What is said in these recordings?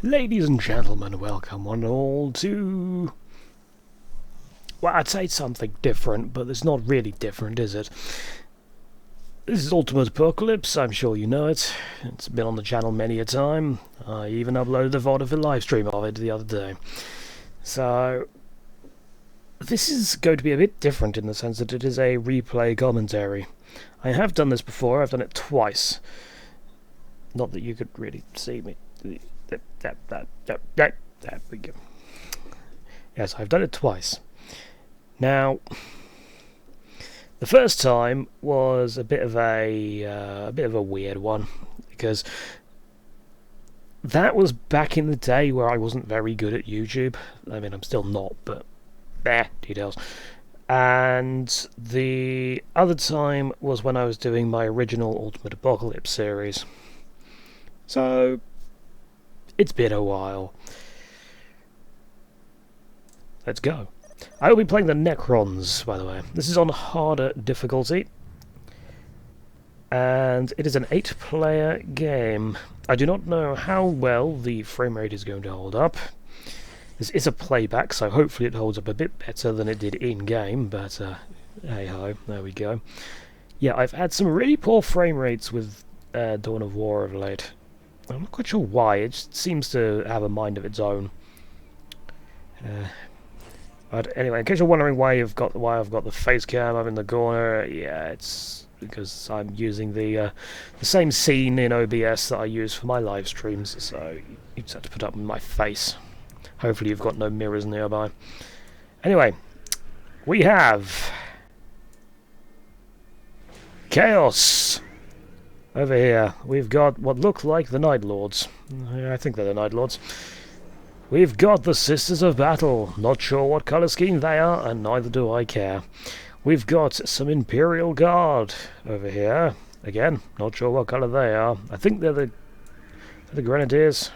Ladies and gentlemen, welcome one and all to... Well, I'd say something different, but it's not really different, is it? This is Ultimate Apocalypse, I'm sure you know it. It's been on the channel many a time. I even uploaded a VOD of a live stream of it the other day. So... this is going to be a bit different in the sense that it is a replay commentary. I have done this before, I've done it twice. Not that you could really see me. There we go. Yes, I've done it twice. Now, the first time was a bit of a weird one, because that was back in the day where I wasn't very good at YouTube. I mean, I'm still not, but details. And the other time was when I was doing my original Ultimate Apocalypse series. So, it's been a while. Let's go. I will be playing the Necrons, by the way. This is on harder difficulty. And it is an 8-player game. I do not know how well the frame rate is going to hold up. This is a playback, so hopefully it holds up a bit better than it did in-game, but hey-ho, there we go. Yeah, I've had some really poor frame rates with Dawn of War of late. I'm not quite sure why, it just seems to have a mind of its own. But anyway, in case you're wondering why I've got the face cam up in the corner, yeah, it's because I'm using the same scene in OBS that I use for my live streams, so you just have to put up with my face. Hopefully you've got no mirrors nearby. Anyway, we have Chaos. Over here, we've got what look like the Night Lords. I think they're the Night Lords. We've got the Sisters of Battle. Not sure what colour scheme they are, and neither do I care. We've got some Imperial Guard over here. Again, not sure what colour they are. I think they're the Grenadiers.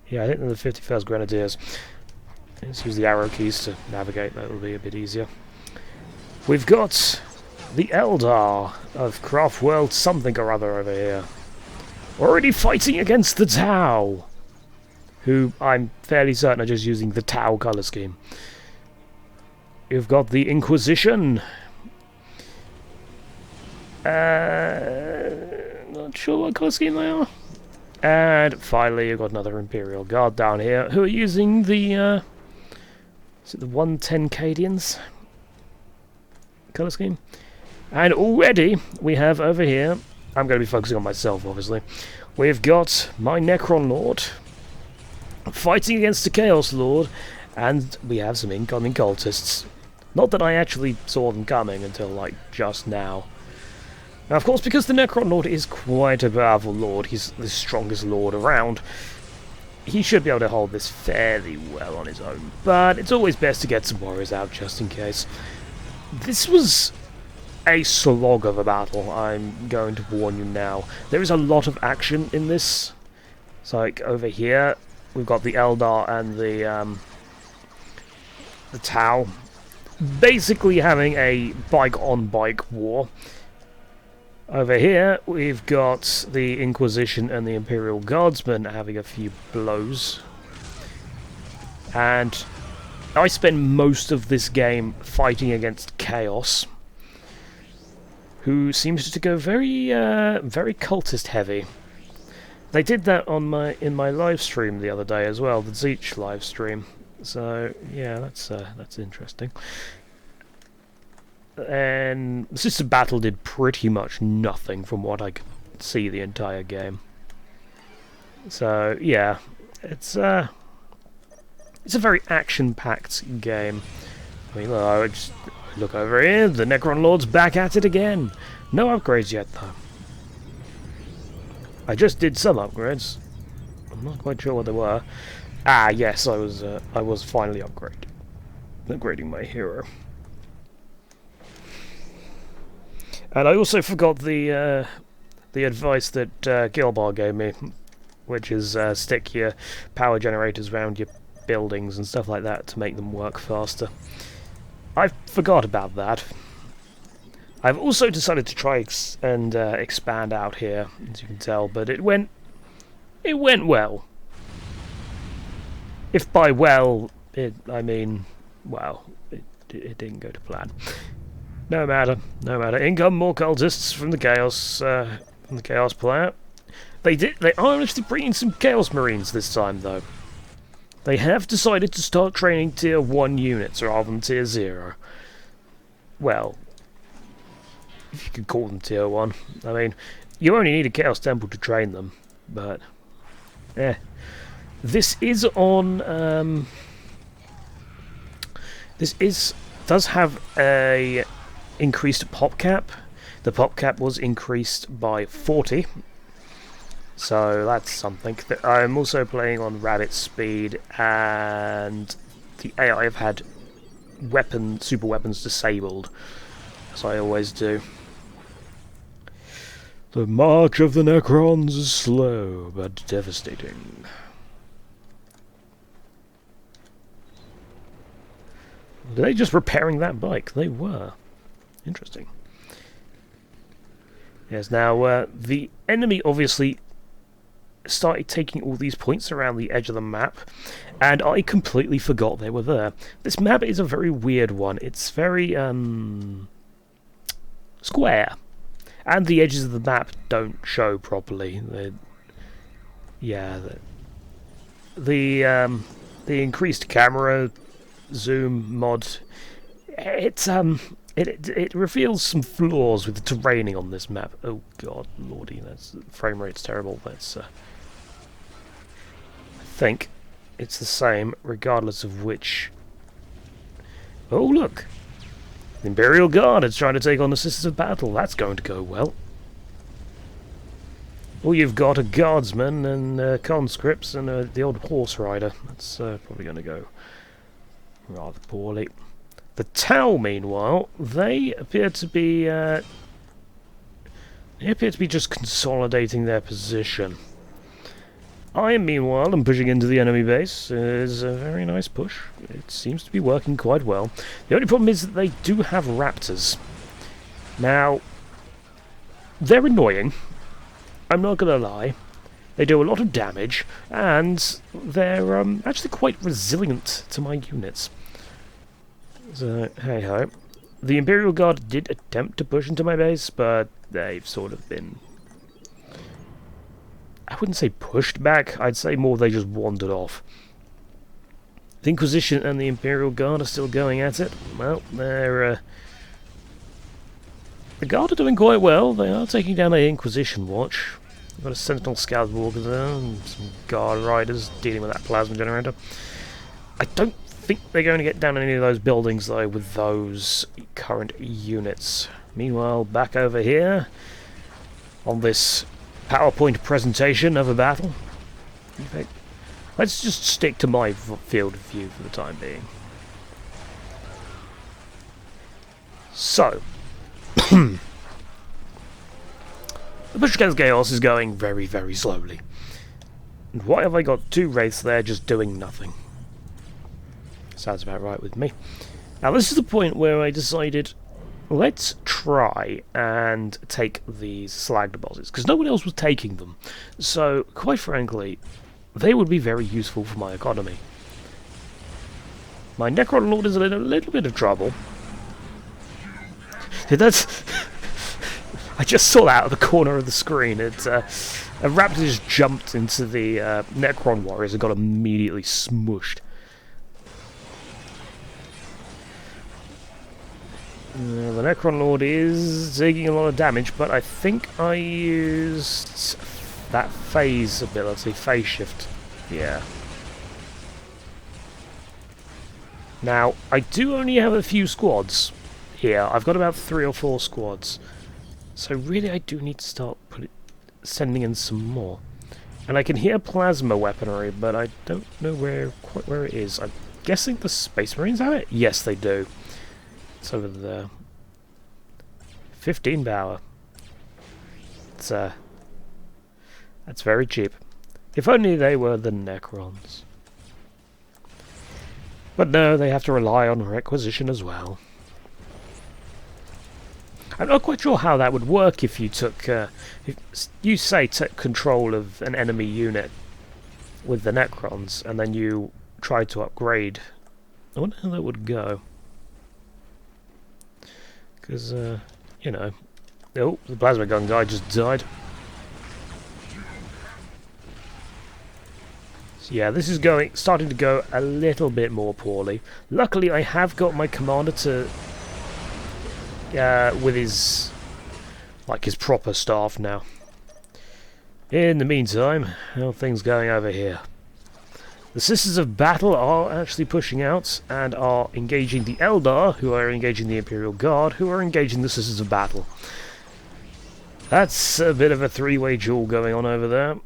Yeah, I think they're the 51st Grenadiers. Let's use the arrow keys to navigate, that will be a bit easier. We've got the Eldar of Craft World something or other over here. Already fighting against the Tau, who I'm fairly certain are just using the Tau colour scheme. You've got the Inquisition. Not sure what colour scheme they are. And finally, you've got another Imperial Guard down here, who are using the, is it the 110 Cadians colour scheme? And already, we have over here, I'm going to be focusing on myself, obviously, we've got my Necron Lord fighting against the Chaos Lord, and we have some incoming cultists. Not that I actually saw them coming until, like, just now. Now, of course, because the Necron Lord is quite a powerful lord, he's the strongest lord around, he should be able to hold this fairly well on his own. But it's always best to get some warriors out, just in case. This was a slog of a battle, I'm going to warn you now. There is a lot of action in this. So, like, over here, we've got the Eldar and the Tau basically having a bike-on-bike war. Over here, we've got the Inquisition and the Imperial Guardsmen having a few blows. And I spend most of this game fighting against Chaos, who seems to go very cultist heavy. They did that on in my live stream the other day as well, the Zeech live stream. So yeah, that's interesting. And the Sister Battle did pretty much nothing from what I could see the entire game. So yeah, it's a very action-packed game. I mean, look over here, the Necron Lord's back at it again. No upgrades yet, though. I just did some upgrades. I'm not quite sure what they were. Ah, yes, I was finally upgrading my hero. And I also forgot the advice that Gilbar gave me, which is stick your power generators around your buildings and stuff like that to make them work faster. I forgot about that. I've also decided to try and expand out here, as you can tell, but it went well. If by well, I mean, well, it didn't go to plan. No matter, no matter. In come more cultists from the Chaos player. They are actually bringing some Chaos Marines this time, though. They have decided to start training Tier 1 units rather than Tier 0. Well, if you could call them Tier 1. I mean, you only need a Chaos Temple to train them, but... This is on... does have a increased pop cap. The pop cap was increased by 40. So that's something. I'm also playing on rabbit speed, and the AI have had super weapons disabled, as I always do. The march of the Necrons is slow but devastating. Were they just repairing that bike? They were. Interesting. Yes, now the enemy obviously started taking all these points around the edge of the map, and I completely forgot they were there. This map is a very weird one. It's very square, and the edges of the map don't show properly. The increased camera zoom mod, it reveals some flaws with the terraining on this map. Oh god, lordy, that's frame rate's terrible. That's I think it's the same regardless of which. Oh look, the Imperial Guard is trying to take on the Sisters of Battle. That's going to go well. All you've got are guardsmen and conscripts and the old horse rider. That's probably going to go rather poorly. The Tau, meanwhile, they appear to be just consolidating their position. I, meanwhile, am pushing into the enemy base. It is a very nice push. It seems to be working quite well. The only problem is that they do have raptors. Now, they're annoying. I'm not going to lie. They do a lot of damage, and they're actually quite resilient to my units. So, hey-ho. The Imperial Guard did attempt to push into my base, but they've sort of been... I wouldn't say pushed back, I'd say more they just wandered off. The Inquisition and the Imperial Guard are still going at it. Well, they're... The Guard are doing quite well. They are taking down an Inquisition watch. We've got a Sentinel Scout Walker there, and some Guard Riders dealing with that plasma generator. I don't think they're going to get down any of those buildings, though, with those current units. Meanwhile, back over here, on this PowerPoint presentation of a battle. In fact, let's just stick to my field of view for the time being. So, the push against Chaos is going very, very slowly. And why have I got two Wraiths there just doing nothing? Sounds about right with me. Now this is the point where I decided, let's try and take these slag deposits, because no one else was taking them. So, quite frankly, they would be very useful for my economy. My Necron Lord is in a little bit of trouble. That's... I just saw that out of the corner of the screen. It's a raptor just jumped into the Necron warriors and got immediately smushed. The Necron Lord is taking a lot of damage, but I think I used that phase ability, phase shift. Yeah. Now, I do only have a few squads here. I've got about 3 or 4 squads. So really I do need to start sending in some more. And I can hear plasma weaponry, but I don't know quite where it is. I'm guessing the Space Marines have it? Yes, they do. It's over there. 15 power. It's that's very cheap. If only they were the Necrons. But no, they have to rely on requisition as well. I'm not quite sure how that would work if you took, if you say took control of an enemy unit with the Necrons, and then you tried to upgrade. I wonder how that would go. Because, you know... Oh, the plasma gun guy just died. So yeah, this is starting to go a little bit more poorly. Luckily, I have got my commander to... with his... like, his proper staff now. In the meantime, how are things going over here? The Sisters of Battle are actually pushing out and are engaging the Eldar, who are engaging the Imperial Guard, who are engaging the Sisters of Battle. That's a bit of a three-way duel going on over there.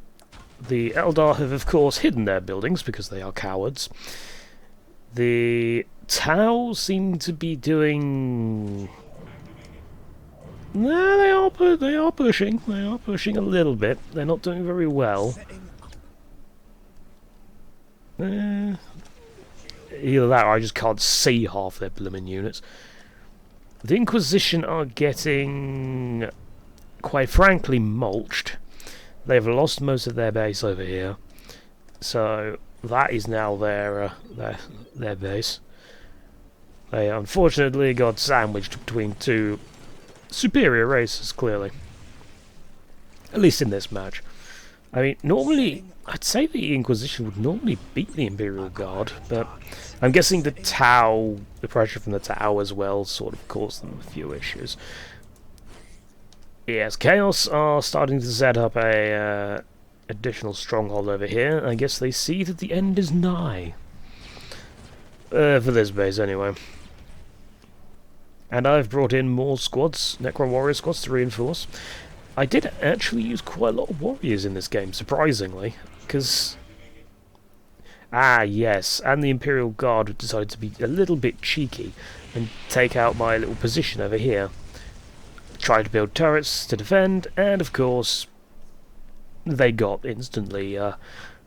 The Eldar have, of course, hidden their buildings because they are cowards. The Tau seem to be doing... No, they are pushing. They are pushing a little bit. They're not doing very well. Either that or I just can't see half their blooming units. The Inquisition are getting, quite frankly, mulched. They've lost most of their base over here. So that is now their base. They unfortunately got sandwiched between two superior races, clearly. At least in this match. I mean, normally, I'd say the Inquisition would normally beat the Imperial Guard, but I'm guessing the Tau, the pressure from the Tau as well, sort of caused them a few issues. Yes, Chaos are starting to set up a additional stronghold over here. I guess they see that the end is nigh. For this base, anyway. And I've brought in more squads, Necron Warrior squads, to reinforce. I did actually use quite a lot of warriors in this game, surprisingly, because... Ah, yes, and the Imperial Guard decided to be a little bit cheeky and take out my little position over here. Tried to build turrets to defend, and of course, they got instantly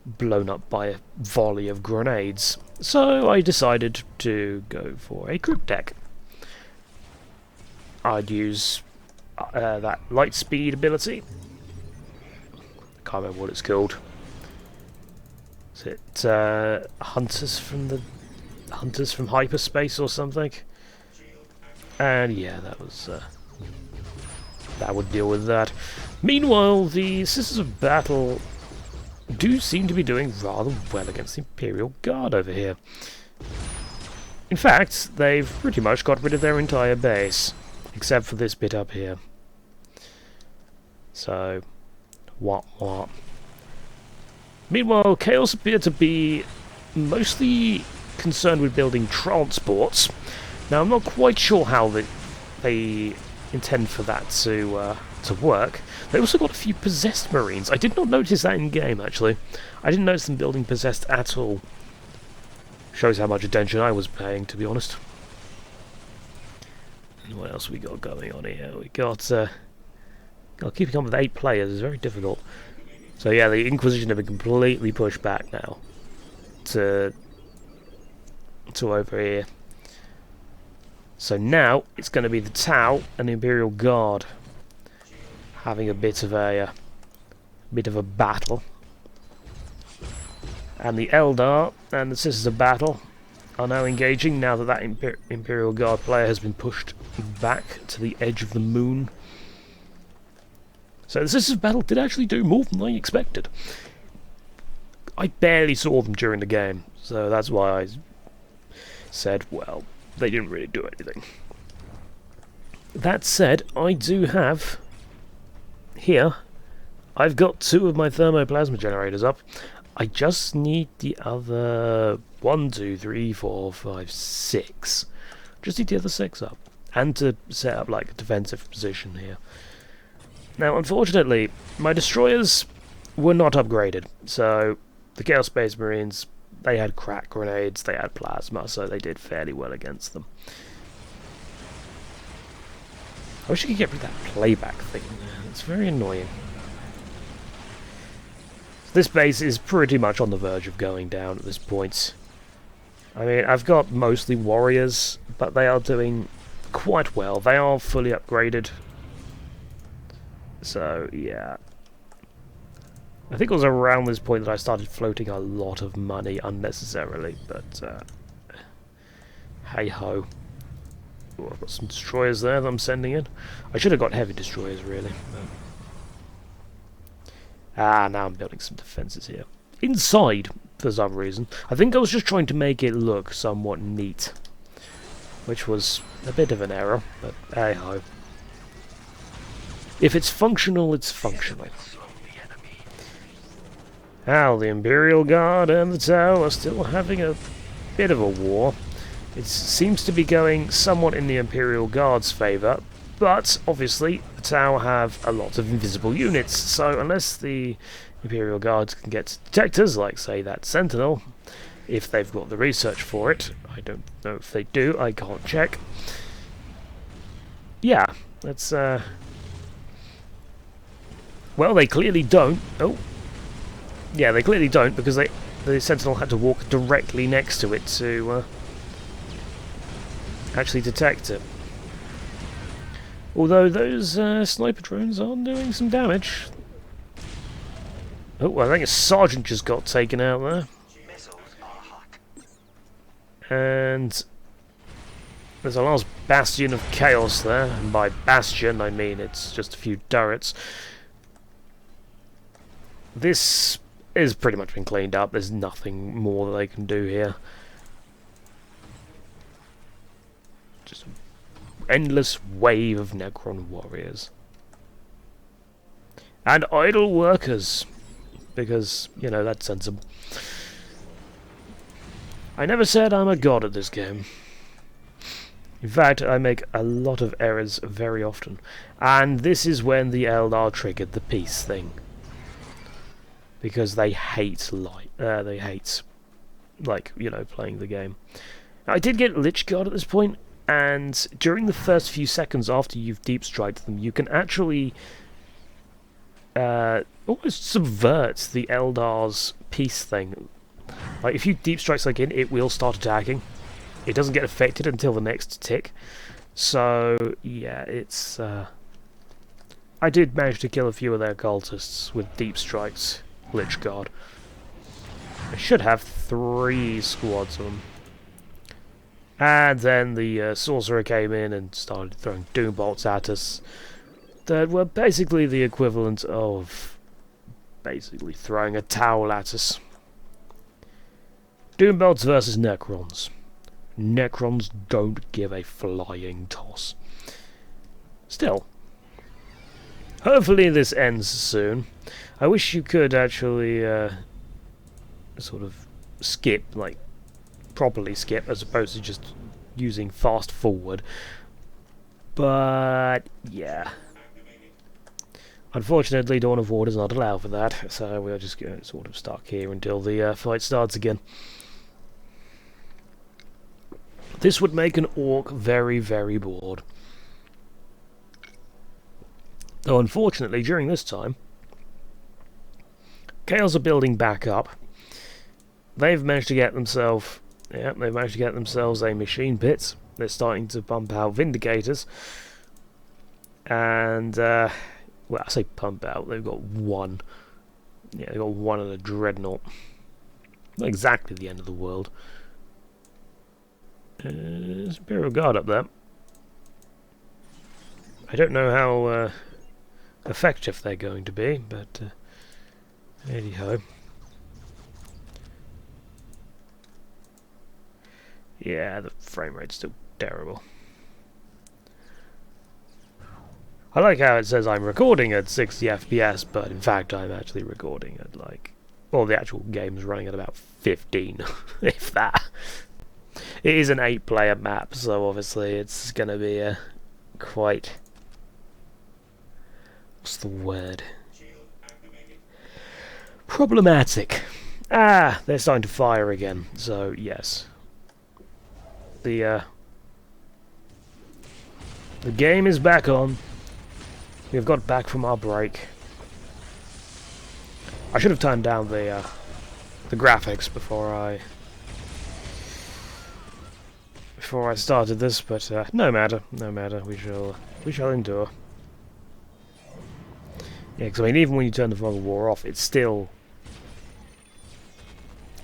blown up by a volley of grenades. So I decided to go for a group deck. I'd use that light speed ability. Can't remember what it's called. Is it Hunters from Hyperspace or something? And yeah, that was that would deal with that. Meanwhile, the Sisters of Battle do seem to be doing rather well against the Imperial Guard over here. In fact, they've pretty much got rid of their entire base, except for this bit up here. So, what? Meanwhile, Chaos appear to be mostly concerned with building transports. Now, I'm not quite sure how they intend for that to work. They also got a few possessed marines. I did not notice that in game, actually. I didn't notice them building possessed at all. Shows how much attention I was paying, to be honest. And what else we got going on here? We got keeping on with 8 players is very difficult. So yeah, the Inquisition have been completely pushed back now to over here. So now it's going to be the Tau and the Imperial Guard having a bit of a battle, and the Eldar and the Sisters of Battle are now engaging. Now that Imperial Guard player has been pushed back to the edge of the moon. So the Sisters of Battle did actually do more than I expected. I barely saw them during the game, so that's why I said, well, they didn't really do anything. That said, I do have here, I've got 2 of my thermoplasma generators up. I just need the other 1, 2, 3, 4, 5, 6. Just need the other 6 up. And to set up like a defensive position here. Now, unfortunately, my destroyers were not upgraded. So, the Chaos Space Marines, they had crack grenades, they had plasma, so they did fairly well against them. I wish I could get rid of that playback thing. It's very annoying. This base is pretty much on the verge of going down at this point. I mean, I've got mostly warriors, but they are doing quite well. They are fully upgraded. So, yeah. I think it was around this point that I started floating a lot of money unnecessarily, but hey-ho. Oh, I've got some destroyers there that I'm sending in. I should have got heavy destroyers, really. Now I'm building some defences here. Inside, for some reason. I think I was just trying to make it look somewhat neat. Which was a bit of an error, but hey-ho. If it's functional, it's functional. Now, the Imperial Guard and the Tau are still having a bit of a war. It seems to be going somewhat in the Imperial Guard's favour, but obviously the Tau have a lot of invisible units, so unless the Imperial Guards can get detectors, like say that Sentinel, if they've got the research for it, I don't know if they do, I can't check. Yeah, that's well, they clearly don't. Oh. Yeah, they clearly don't, because the Sentinel had to walk directly next to it to actually detect it. Although those sniper drones are doing some damage. Oh, I think a sergeant just got taken out there. And there's a last bastion of chaos there, and by bastion I mean it's just a few turrets. This is pretty much been cleaned up. There's nothing more that they can do here. Just an endless wave of Necron warriors. And idle workers. Because, you know, that's sensible. I never said I'm a god at this game. In fact, I make a lot of errors very often. And this is when the Eldar triggered the peace thing. Because they hate like, you know, playing the game. Now, I did get Lich Guard at this point, and during the first few seconds after you've deep striked them, you can actually almost subvert the Eldar's peace thing. Like, if you deep strike something in, it will start attacking. It doesn't get affected until the next tick. So, yeah, it's I did manage to kill a few of their cultists with deep strikes. Lich Guard. I should have 3 squads of them. And then the sorcerer came in and started throwing doom bolts at us that were basically the equivalent of basically throwing a towel at us. Doom bolts versus Necrons. Necrons don't give a flying toss. Still, hopefully this ends soon. I wish you could actually sort of skip, like, properly skip, as opposed to just using fast forward. But, yeah. Unfortunately, Dawn of War does not allow for that, so we're just sort of stuck here until the fight starts again. This would make an orc very, very bored. Though, unfortunately, during this time, Chaos are building back up. They've managed to get themselves, a machine pit. They're starting to pump out Vindicators, and well, I say pump out. They've got one. Yeah, they've got one and a Dreadnought. Not exactly the end of the world. There's Imperial Guard up there. I don't know how effective they're going to be, but. Anyhow. Yeah, the frame rate's still terrible. I like how it says I'm recording at 60 FPS, but in fact I'm actually recording at like... Well, the actual game's running at about 15, if that. It is an 8-player map, so obviously it's going to be quite... What's the word? Problematic. Ah, they're starting to fire again, so yes. The game is back on. We've got back from our break. I should have turned down the graphics before I started this, but no matter, we shall endure. Yeah, because I mean, even when you turn the fog of war off, it's still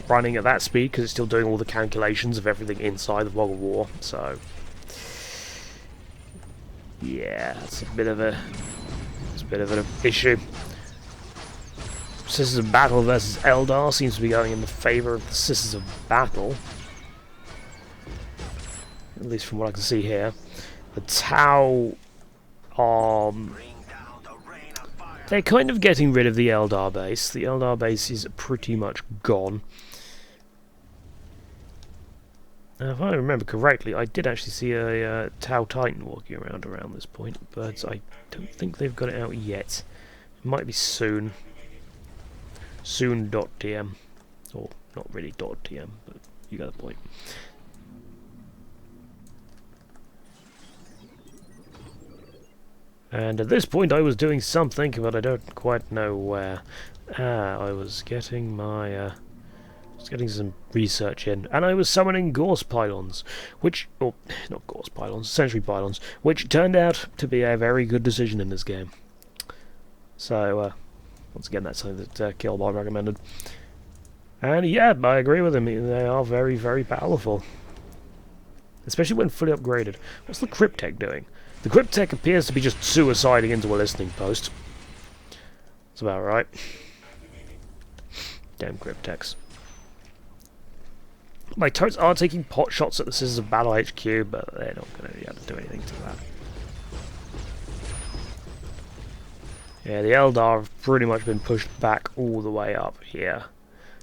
running at that speed because it's still doing all the calculations of everything inside the fog of war. So, yeah, it's a bit of an issue. Sisters of Battle versus Eldar seems to be going in the favour of the Sisters of Battle, at least from what I can see here. The Tau, they're kind of getting rid of the Eldar base. The Eldar base is pretty much gone. If I remember correctly, I did actually see a Tau Titan walking around this point, but I don't think they've got it out yet. It might be soon. Soon.tm. Or not really .tm, but you got the point. And at this point I was doing something, but I don't quite know where. I was getting my... getting some research in, and I was summoning Gorse Pylons, which... or, not Gorse Pylons, Sentry Pylons, which turned out to be a very good decision in this game. So, once again, that's something that Killbot recommended. And yeah, I agree with him, they are very, very powerful. Especially when fully upgraded. What's the Cryptek doing? The Cryptek appears to be just suiciding into a listening post. That's about right. Damn Crypteks. My turrets are taking pot shots at the Sisters of Battle HQ, but they're not going to be able to do anything to that. Yeah, the Eldar have pretty much been pushed back all the way up here.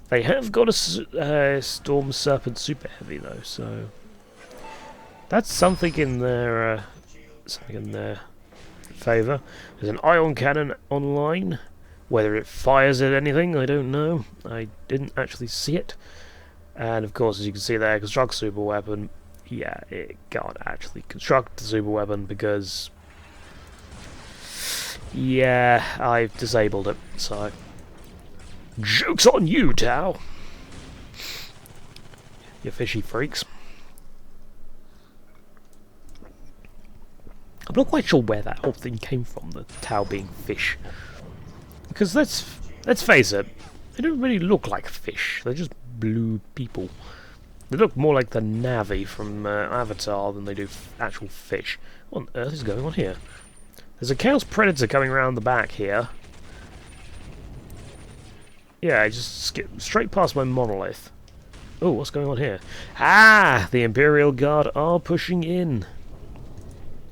They have got a Storm Serpent Super Heavy though, so that's something in their favour. There's an ion cannon online. Whether it fires at anything, I don't know. I didn't actually see it. And of course, as you can see there, construct super weapon. Yeah, it can't actually construct the super weapon because, yeah, I've disabled it. So, joke's on you, Tau. You fishy freaks. I'm not quite sure where that whole thing came from, the Tau being fish. Because let's face it, they don't really look like fish. They're just blue people. They look more like the Navi from Avatar than they do actual fish. What on earth is going on here? There's a Chaos Predator coming around the back here. Yeah, I just skipped straight past my monolith. Oh, what's going on here? Ah! The Imperial Guard are pushing in.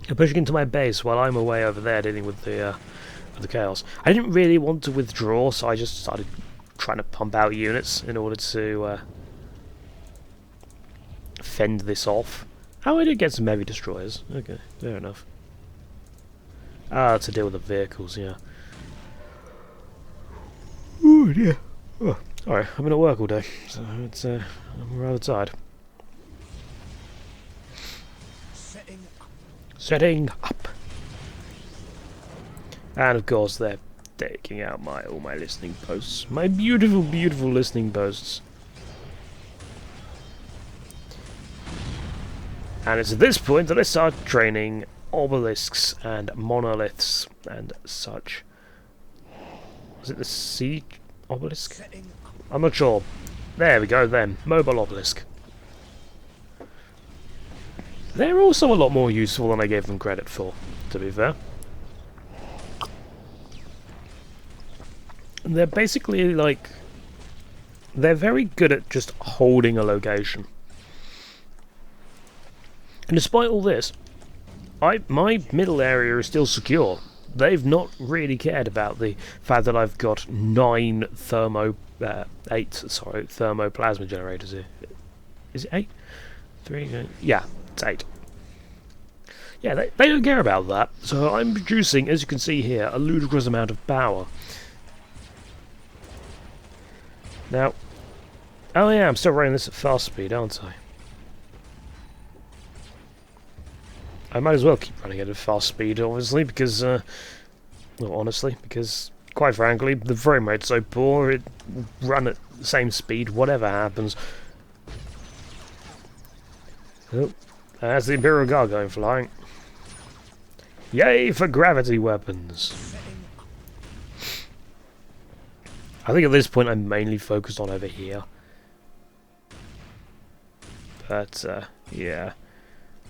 They're pushing into my base while I'm away over there dealing with the chaos. I didn't really want to withdraw, so I just started trying to pump out units in order to fend this off. Oh, I did get some heavy destroyers. Okay, fair enough. Ah, to deal with the vehicles, yeah. Ooh, dear. Oh, alright, I've been at work all day, so it's I'm rather tired. Setting up. And of course they're taking out all my listening posts. My beautiful, beautiful listening posts. And it's at this point that I start training obelisks and monoliths and such. Was it the siege obelisk? I'm not sure. There we go then. Mobile obelisk. They're also a lot more useful than I gave them credit for, to be fair. They're basically like... they're very good at just holding a location. And despite all this, my middle area is still secure. They've not really cared about the fact that I've got 8 thermoplasma generators here. Is it 8? 3, yeah, it's 8. Yeah, they don't care about that. So I'm producing, as you can see here, a ludicrous amount of power. Now, oh yeah, I'm still running this at fast speed, aren't I? I might as well keep running it at fast speed, obviously, because, well, honestly, because, quite frankly, the frame rate's so poor, it will run at the same speed, whatever happens. Oh, there's the Imperial Guard going flying. Yay for gravity weapons! I think at this point I'm mainly focused on over here. But, yeah.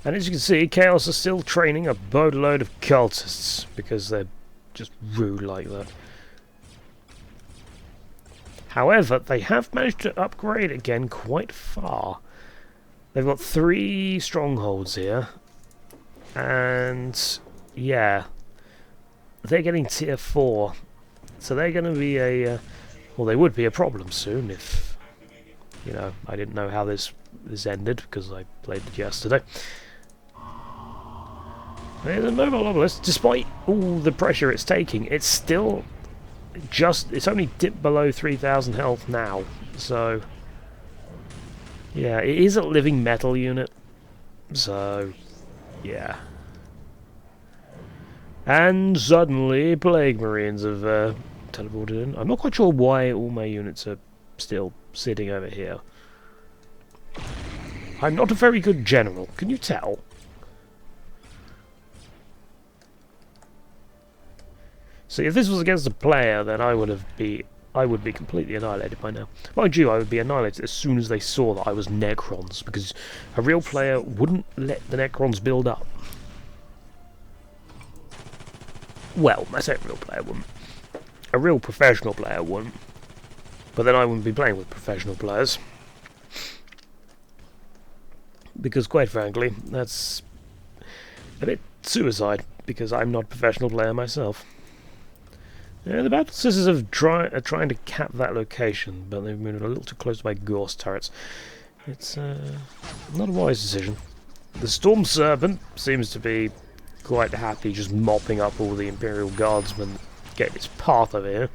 And as you can see, Chaos are still training a boatload of cultists, because they're just rude like that. However, they have managed to upgrade again quite far. They've got 3 strongholds here. And, yeah. They're getting tier 4. So they're going to be a... well, they would be a problem soon if... you know, I didn't know how this ended, because I played it yesterday. There's a mobile obelisk. Despite all the pressure it's taking, it's still just... it's only dipped below 3,000 health now. So... yeah, it is a living metal unit. So... yeah. And suddenly, Plague Marines have teleported in. I'm not quite sure why all my units are still sitting over here. I'm not a very good general, can you tell? See, if this was against a player, then I would be completely annihilated by now. Mind you, I would be annihilated as soon as they saw that I was Necrons, because a real player wouldn't let the Necrons build up. Well, I say a real player wouldn't. A real professional player wouldn't. But then I wouldn't be playing with professional players. Because quite frankly, that's a bit suicide, because I'm not a professional player myself. Yeah, the Battle Sisters are trying to cap that location, but they've moved a little too close to my Ghost turrets. It's not a wise decision. The Storm Serpent seems to be quite happy just mopping up all the Imperial Guardsmen, getting its path over here.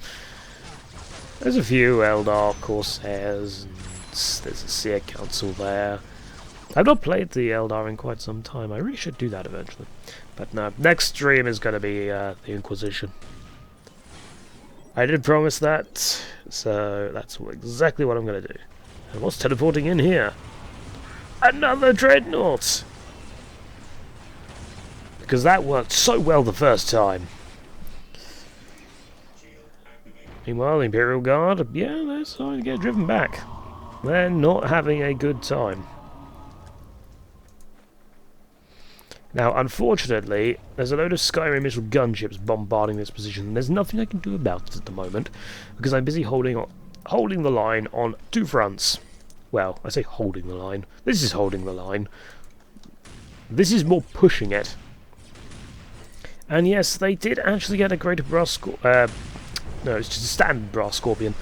There's a few Eldar Corsairs, and there's a Seer Council there. I've not played the Eldar in quite some time. I really should do that eventually. But no, next stream is going to be the Inquisition. I did promise that, so that's exactly what I'm going to do. And what's teleporting in here? Another Dreadnought! Because that worked so well the first time. Meanwhile, the Imperial Guard, yeah, they're starting to get driven back. They're not having a good time. Now, unfortunately, there's a load of Skyrim missile gunships bombarding this position, and there's nothing I can do about it at the moment, because I'm busy holding the line on 2 fronts. Well, I say holding the line. This is holding the line. This is more pushing it. And yes, they did actually get a greater brass scorpion. No, it's just a standard brass scorpion.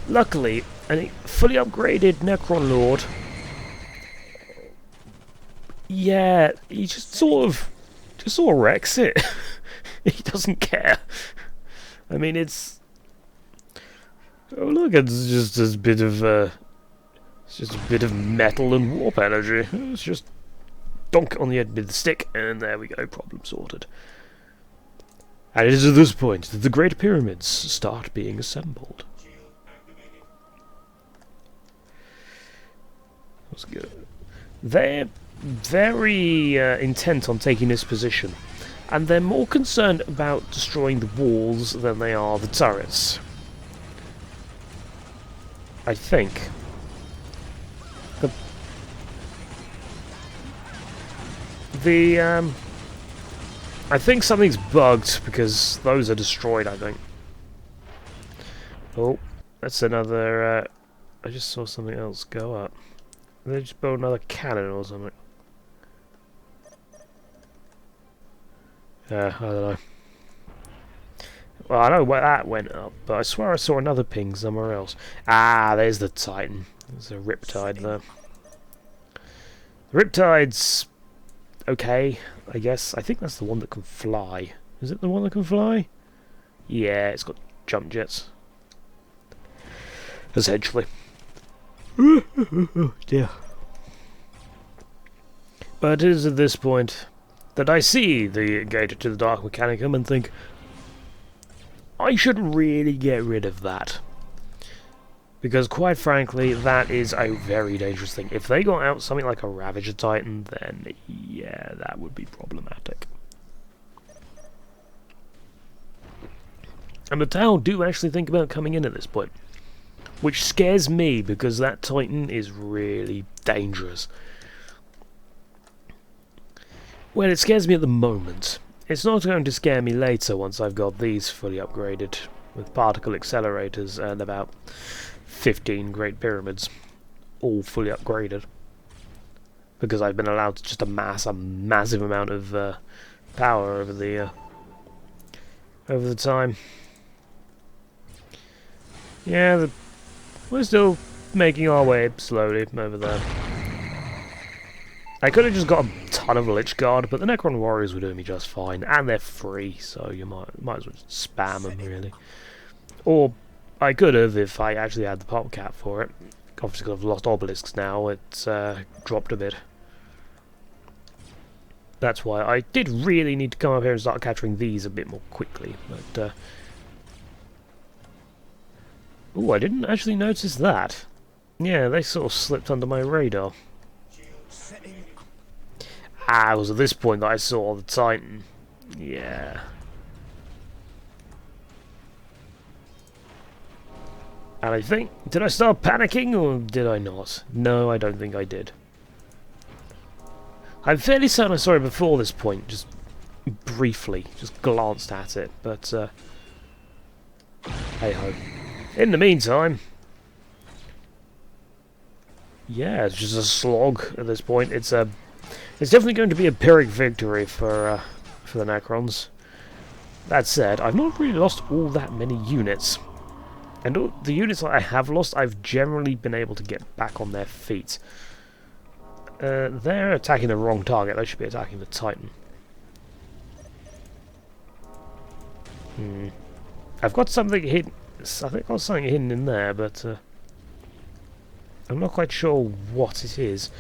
Luckily, a fully upgraded Necron Lord. Yeah, he just sort of wrecks it. He doesn't care. I mean, it's... oh look, it's just a bit of metal and warp energy. It's just donk it on the end with the stick, and there we go, problem sorted. And it is at this point that the Great Pyramids start being assembled. That's good. They're very intent on taking this position, and they're more concerned about destroying the walls than they are the turrets. I think. I think something's bugged, because those are destroyed, I think. Oh, that's another... I just saw something else go up. They just built another cannon or something. I don't know. Well, I know where that went up, but I swear I saw another ping somewhere else. Ah, there's the Titan. There's a Riptide there. The Riptide's okay, I guess. I think that's the one that can fly. Is it the one that can fly? Yeah, it's got jump jets. Essentially. Oh dear. But it is at this point that I see the Gator to the Dark Mechanicum and think, I should really get rid of that. Because quite frankly, that is a very dangerous thing. If they got out something like a Ravager Titan, then yeah, that would be problematic. And the Tau do actually think about coming in at this point. Which scares me, because that Titan is really dangerous. Well, it scares me at the moment. It's not going to scare me later once I've got these fully upgraded with particle accelerators and about 15 Great Pyramids, all fully upgraded. Because I've been allowed to just amass a massive amount of power over the time. Yeah, we're still making our way slowly over there. I could have just got a ton of Lich Guard, but the Necron Warriors were doing me just fine, and they're free, so you might as well just spam them, really. Or I could have if I actually had the pop cap for it. Obviously, because I've lost obelisks now, it's dropped a bit. That's why I did really need to come up here and start capturing these a bit more quickly. But oh, I didn't actually notice that. Yeah, they sort of slipped under my radar. Ah, it was at this point that I saw the Titan. Yeah. And I think, did I start panicking or did I not? No, I don't think I did. I'm fairly certain I saw it before this point, just briefly, just glanced at it, but hey-ho. In the meantime, yeah, it's just a slog at this point. It's definitely going to be a Pyrrhic victory for the Necrons. That said, I've not really lost all that many units. And all the units that I have lost, I've generally been able to get back on their feet. They're attacking the wrong target. They should be attacking the Titan. I've got something hidden. I think I've got something hidden in there, but I'm not quite sure what it is.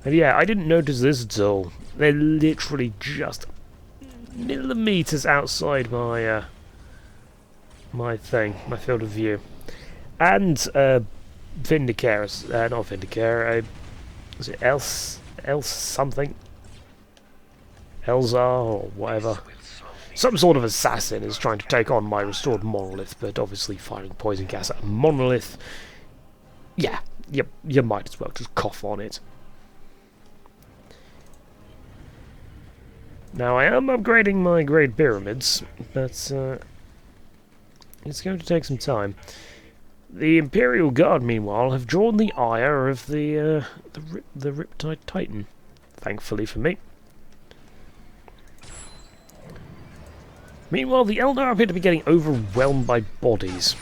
And yeah, I didn't notice this at all. They're literally just millimeters outside my my field of view. And Vindicare, not Vindicare, is it else something? Elzar or whatever. Some sort of assassin is trying to take on my restored monolith, but obviously firing poison gas at a monolith. Yeah, you might as well just cough on it. Now I am upgrading my Great Pyramids, but it's going to take some time. The Imperial Guard, meanwhile, have drawn the ire of the Riptide Titan, thankfully for me. Meanwhile, the Eldar appear to be getting overwhelmed by bodies.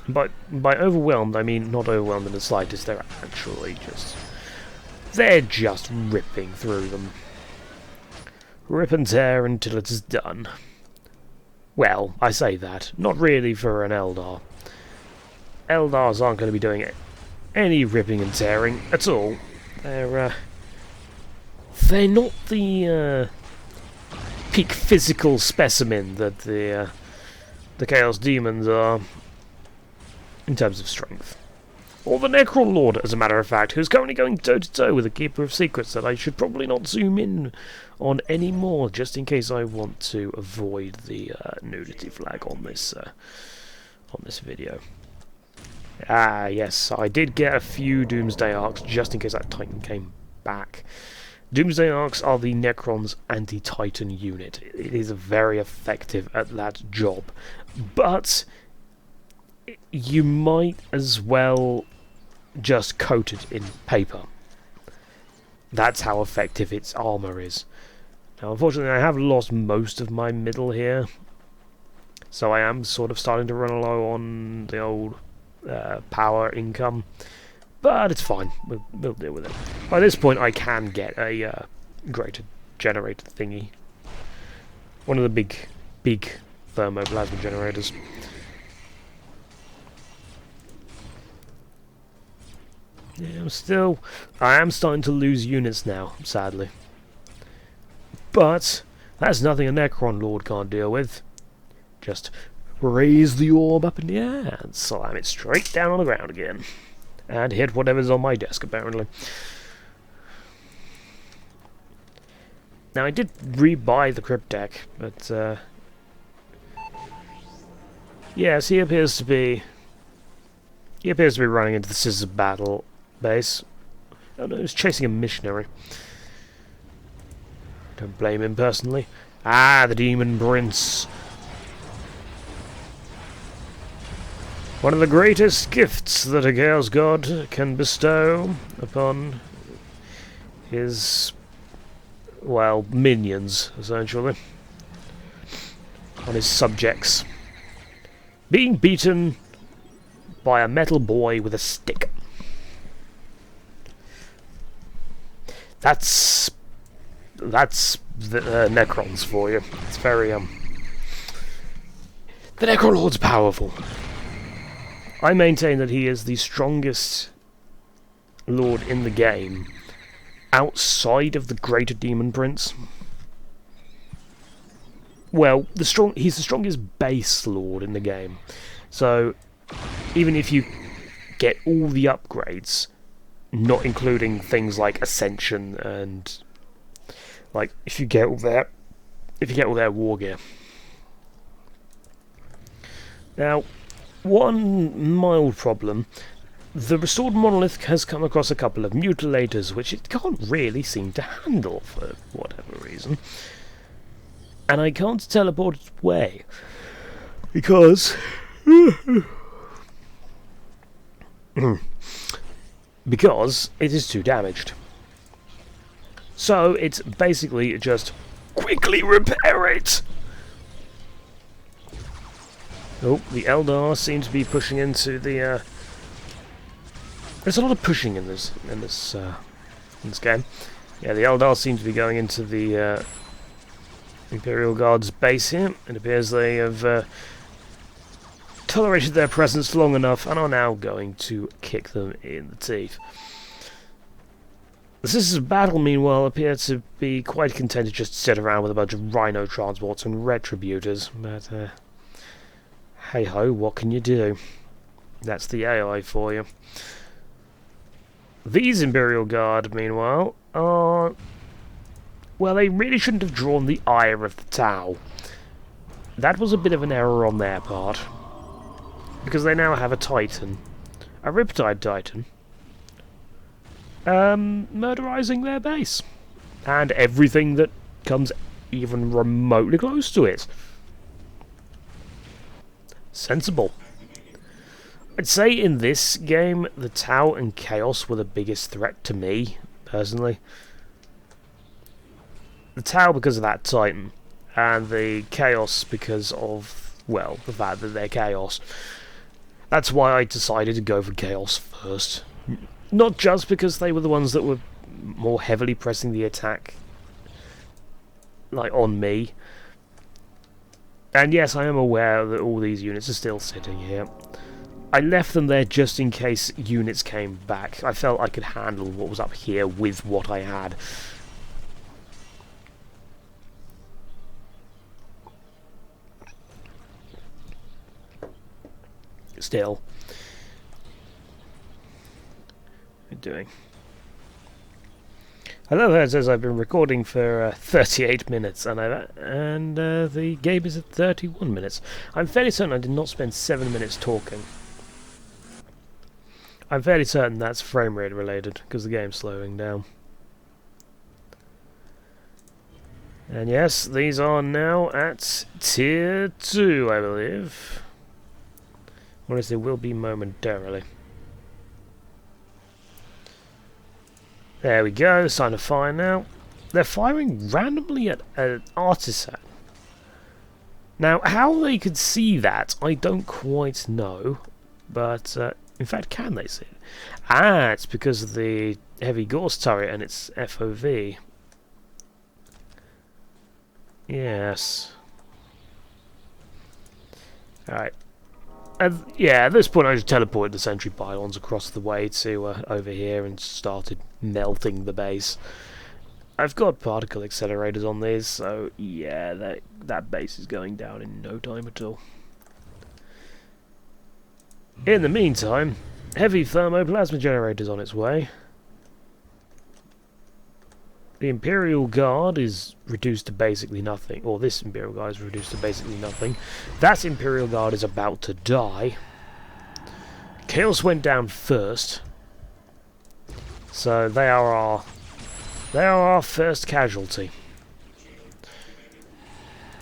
By overwhelmed, I mean not overwhelmed in the slightest. They're actually just... they're just ripping through them. Rip and tear until it is done. Well, I say that. Not really for an Eldar. Eldars aren't going to be doing any ripping and tearing at all. They're not the peak physical specimen that the Chaos Demons are in terms of strength. Or the Necron Lord, as a matter of fact, who's currently going toe-to-toe with a Keeper of Secrets that I should probably not zoom in on anymore, just in case I want to avoid the nudity flag on this video. Ah, yes, I did get a few Doomsday Arcs just in case that Titan came back. Doomsday Arcs are the Necron's anti-Titan unit. It is very effective at that job, but you might as well just coat it in paper. That's how effective its armour is. Now, unfortunately, I have lost most of my middle here, so I am sort of starting to run low on the old power income, but it's fine. We'll deal with it. By this point, I can get a greater generator thingy. One of the big thermoplasma generators. Yeah, I am starting to lose units now, sadly. But that's nothing a Necron Lord can't deal with. Just raise the orb up in the air and slam it straight down on the ground again. And hit whatever's on my desk, apparently. Now, I did rebuy the Crypt deck, but Yes, he appears to be... He appears to be running into the Scissors Battle base. Oh no, he's chasing a missionary. Don't blame him personally. Ah, the Demon Prince. One of the greatest gifts that a Chaos God can bestow upon his, well, minions, essentially. On his subjects. Being beaten by a metal boy with a stick. That's the Necrons for you. It's very, The Necrolord's powerful. I maintain that he is the strongest lord in the game, outside of the Greater Demon Prince. Well, he's the strongest base lord in the game. So, even if you get all the upgrades, not including things like Ascension and like if you get all their war gear. Now, one mild problem, the restored monolith has come across a couple of mutilators which it can't really seem to handle for whatever reason. And I can't teleport it away because because it is too damaged. So it's basically just quickly repair it. Oh, the Eldar seem to be pushing into the. There's a lot of pushing in this game. Yeah, the Eldar seem to be going into the Imperial Guard's base here. It appears they have tolerated their presence long enough and are now going to kick them in the teeth. The Sisters of Battle, meanwhile, appear to be quite content to just sit around with a bunch of Rhino transports and Retributors, but hey-ho, what can you do? That's the AI for you. These Imperial Guard, meanwhile, are... well, they really shouldn't have drawn the ire of the Tau. That was a bit of an error on their part. Because they now have a Titan. A Riptide Titan. Murderizing their base. And everything that comes even remotely close to it. Sensible. I'd say in this game, the Tau and Chaos were the biggest threat to me, personally. The Tau because of that Titan, and the Chaos because of, well, the fact that they're Chaos. That's why I decided to go for Chaos first. Not just because they were the ones that were more heavily pressing the attack, like, on me. And yes, I am aware that all these units are still sitting here. I left them there just in case units came back. I felt I could handle what was up here with what I had. Still. What are you doing? I love how it says I've been recording for 38 minutes, and the game is at 31 minutes. I'm fairly certain I did not spend 7 minutes talking. I'm fairly certain that's frame rate related, because the game's slowing down. And yes, these are now at Tier 2, I believe. Or as they will be momentarily. There we go, sign of fire now. They're firing randomly at an artisan. Now, how they could see that, I don't quite know. But, in fact, can they see it? Ah, it's because of the heavy Gauss turret and its FOV. Yes. Alright. Yeah, at this point I just teleported the sentry pylons across the way to over here and started melting the base. I've got particle accelerators on these, so yeah, that base is going down in no time at all. In the meantime, heavy thermoplasma generators on its way. The Imperial Guard is reduced to basically nothing, or this Imperial Guard is reduced to basically nothing. That Imperial Guard is about to die. Chaos went down first, so they are our first casualty.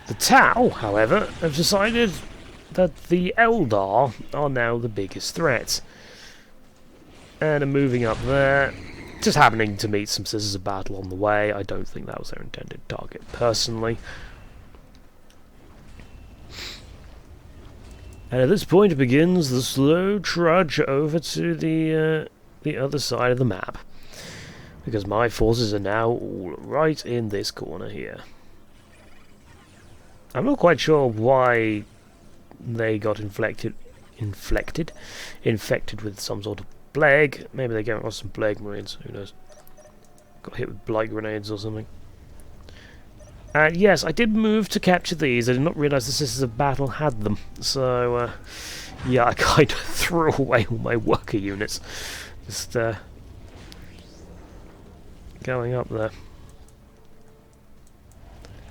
The Tau, however, have decided that the Eldar are now the biggest threat, and are moving up there. Just happening to meet some scissors of battle on the way. I don't think that was their intended target, personally. And at this point begins the slow trudge over to the other side of the map, because my forces are now all right in this corner here. I'm not quite sure why they got infected with some sort of plague. Maybe they came across some plague marines, who knows. Got hit with blight grenades or something. And yes, I did move to capture these. I did not realise the Sisters of Battle had them. So, yeah, I kind of threw away all my worker units. Just, going up there.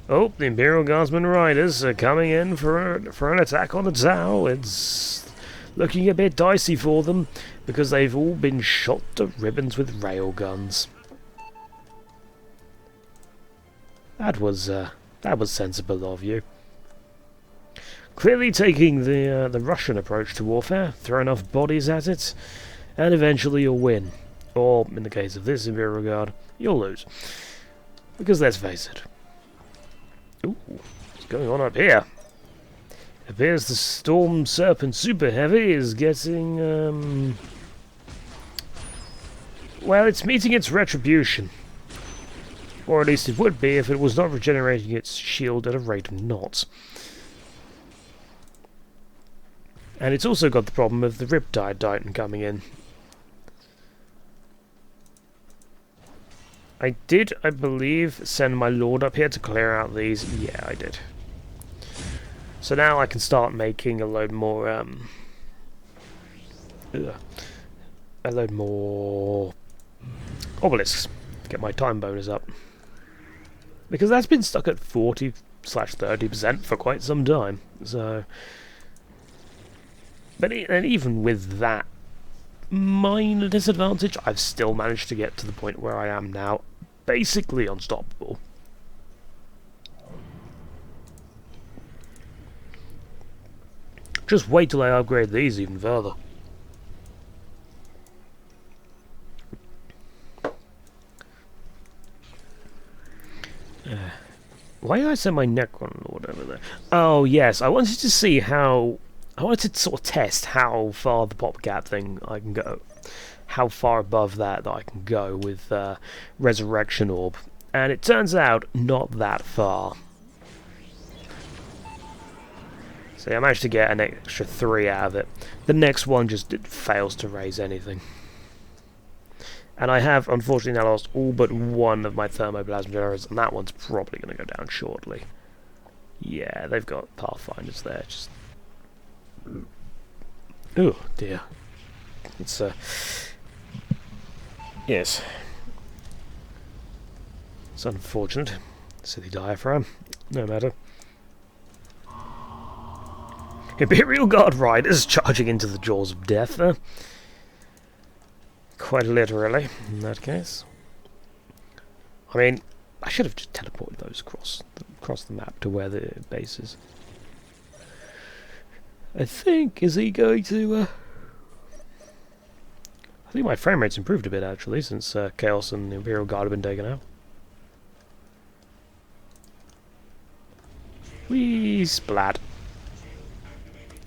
Oh, the Imperial Guardsmen Riders are coming in for an attack on the Tau. It's looking a bit dicey for them, because they've all been shot to ribbons with railguns. That was sensible of you. Clearly taking the Russian approach to warfare, throw enough bodies at it, and eventually you'll win. Or, in the case of this Imperial Guard, you'll lose. Because let's face it. Ooh, what's going on up here? It appears the Storm Serpent Super Heavy is getting, well, it's meeting its retribution. Or at least it would be if it was not regenerating its shield at a rate of knots. And it's also got the problem of the Riptide Titan coming in. I did, I believe, send my lord up here to clear out these. Yeah, I did. So now I can start making a load more, obelisks to get my time bonus up. Because that's been stuck at 40/30% for quite some time. So, and even with that minor disadvantage, I've still managed to get to the point where I am now, basically unstoppable. Just wait till I upgrade these even further. Why did I send my Necron Lord over there? Oh yes, I wanted to see how... I wanted to sort of test how far the pop gap thing I can go. How far above that I can go with Resurrection Orb. And it turns out not that far. So I managed to get an extra 3 out of it. The next one just fails to raise anything. And I have, unfortunately, now lost all but one of my thermoplasma generators, and that one's probably going to go down shortly. Yeah, they've got Pathfinders there. Just... oh, dear. It's, yes. It's unfortunate. Silly diaphragm. No matter. Imperial Guard Riders charging into the jaws of death there. Quite literally, in that case. I mean, I should have just teleported those across the map to where the base is. I think, is he going to... I think my frame rate's improved a bit, actually, since Chaos and the Imperial Guard have been taken out. Whee! Splat.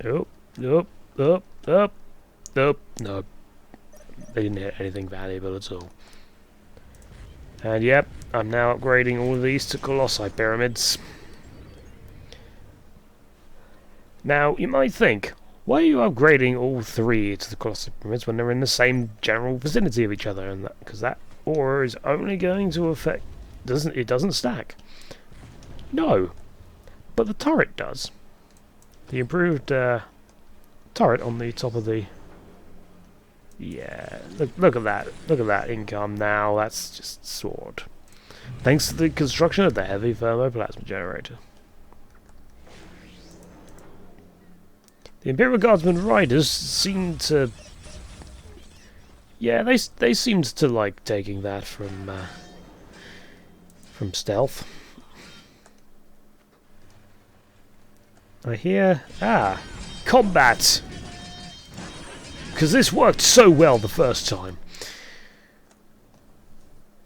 Oh, nope, up, up, up, nope. They didn't hit anything valuable at all. And yep, I'm now upgrading all of these to Colossi Pyramids. Now, you might think, why are you upgrading all 3 to the Colossi Pyramids when they're in the same general vicinity of each other? And because that aura is only going to affect... it doesn't stack. No, but the turret does. The improved turret on the top of the... yeah, look at that. Look at that income now. That's just sword. thanks to the construction of the heavy thermoplasma generator. The Imperial Guardsmen Riders seem to... Yeah, they seemed to like taking that from stealth. I hear... Ah! Combat! Because this worked so well the first time.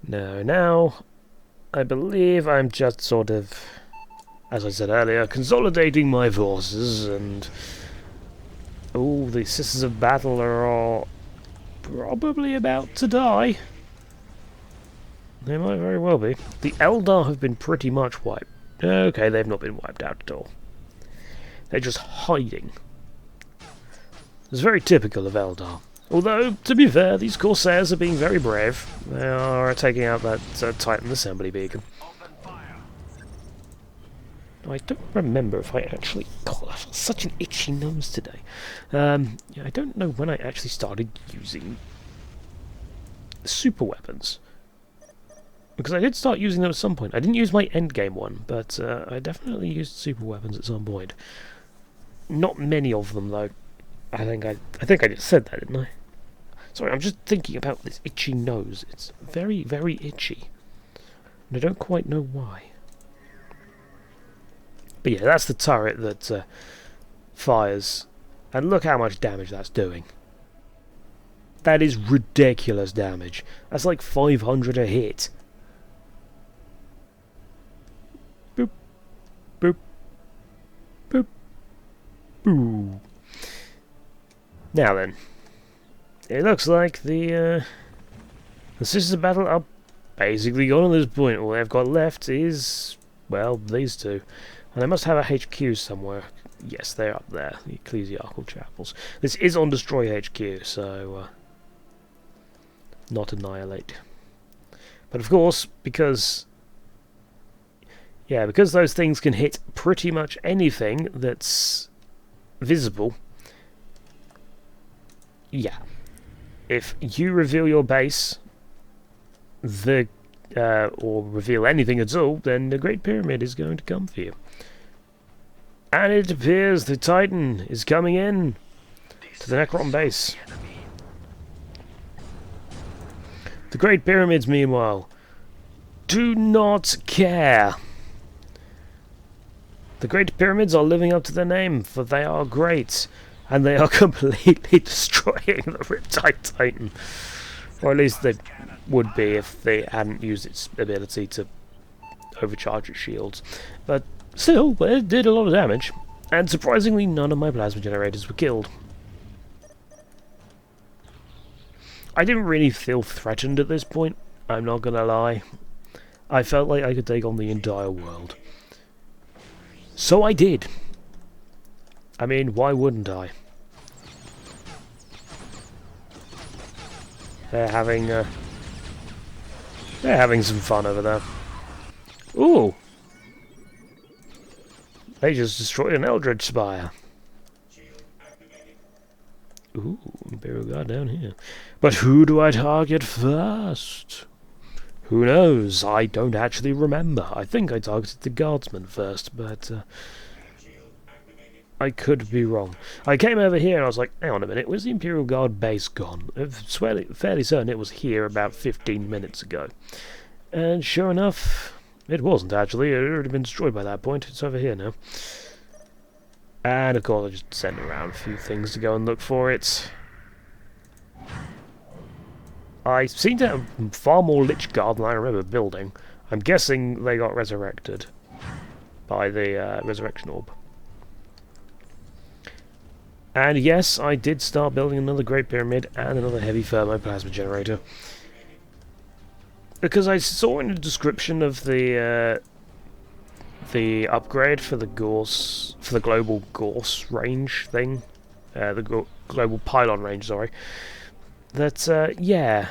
No, now... I believe I'm just sort of, as I said earlier, consolidating my forces and... Oh, the Sisters of Battle are all probably about to die. They might very well be. The Eldar have been pretty much wiped. Okay, they've not been wiped out at all. They're just hiding. It's very typical of Eldar. Although, to be fair, these Corsairs are being very brave. They are taking out that Titan assembly beacon. I don't remember if I actually... God, I've got such an itchy nose today. Yeah, I don't know when I actually started using super weapons. Because I did start using them at some point. I didn't use my endgame one, but I definitely used super weapons at some point. Not many of them, though. I think I just said that, didn't I? Sorry, I'm just thinking about this itchy nose. It's very, very itchy. And I don't quite know why. But yeah, that's the turret that fires. And look how much damage that's doing. That is ridiculous damage. That's like 500 a hit. Boop. Boop. Boop. Boo. Now then. It looks like the Sisters of Battle are basically gone at this point. All they've got left is, well, these two. And they must have a HQ somewhere. Yes, they're up there, the Ecclesiarchal Chapels. This is on Destroy HQ, so not Annihilate. But of course, because those things can hit pretty much anything that's visible, yeah. If you reveal your base, or reveal anything at all, then the Great Pyramid is going to come for you. And it appears the Titan is coming in to the Necron base. The Great Pyramids, meanwhile, do not care. The Great Pyramids are living up to their name, for they are great. And they are completely destroying the Riptide Titan. Or at least they would be if they hadn't used its ability to overcharge its shields. But still, it did a lot of damage. And surprisingly, none of my plasma generators were killed. I didn't really feel threatened at this point, I'm not gonna lie. I felt like I could take on the entire world. So I did. I mean, why wouldn't I? They're having some fun over there. Ooh! They just destroyed an Eldritch Spire. Ooh, Imperial Guard down here. But who do I target first? Who knows? I don't actually remember. I think I targeted the Guardsman first, but I could be wrong. I came over here and I was like, hang on a minute, where's the Imperial Guard base gone? I'm fairly certain it was here about 15 minutes ago. And sure enough, it wasn't actually. It had already been destroyed by that point. It's over here now. And of course I just sent around a few things to go and look for it. I seem to have far more Lich Guard than I remember building. I'm guessing they got resurrected by the Resurrection Orb. And yes, I did start building another Great Pyramid and another heavy thermoplasma generator. Because I saw in the description of the upgrade for the Gorse, for the global Gorse range thing, the global pylon range, sorry, that yeah,